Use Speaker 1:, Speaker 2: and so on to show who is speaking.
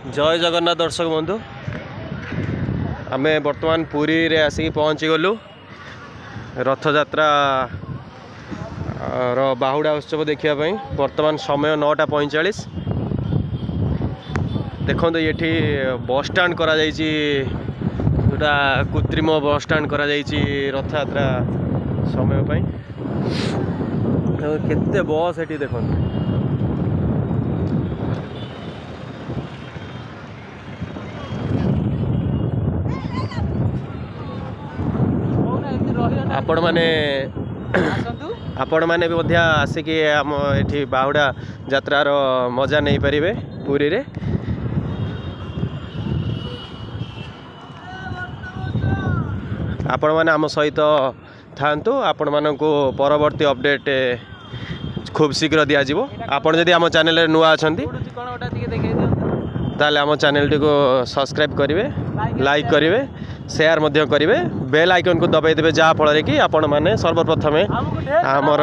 Speaker 1: जय जगन्नाथ दर्शक बंधु आम बर्तमान पुरी रे आसिक पहुँची गलु रथ यात्रा बाहुड़ा उत्सव देखापी। बर्तमान समय 9:45। देखो ये बस स्टाण करा जोटा कृत्रिम बस स्टाण करा रथ यात्रा समय केते बस ये देखो आपण मैंने भी आसिकी आम ये बाहुड़ा यात्रार मजा नहीं पारे पुरी रे। आपण मैंने आम सहित थांतु। आपण मानकु परवर्ती अपडेट खूब शीघ्र दिया जिवो। आपण जदि आम चैनल नुआ अछंती ताले आम चैनल टी को सब्सक्राइब करेंगे, लाइक करेंगे, शेयर मध्य करेंगे, बेल आइकन को दबाई देवे जहाँ फल कि आपण मैंने सर्वप्रथमे आमर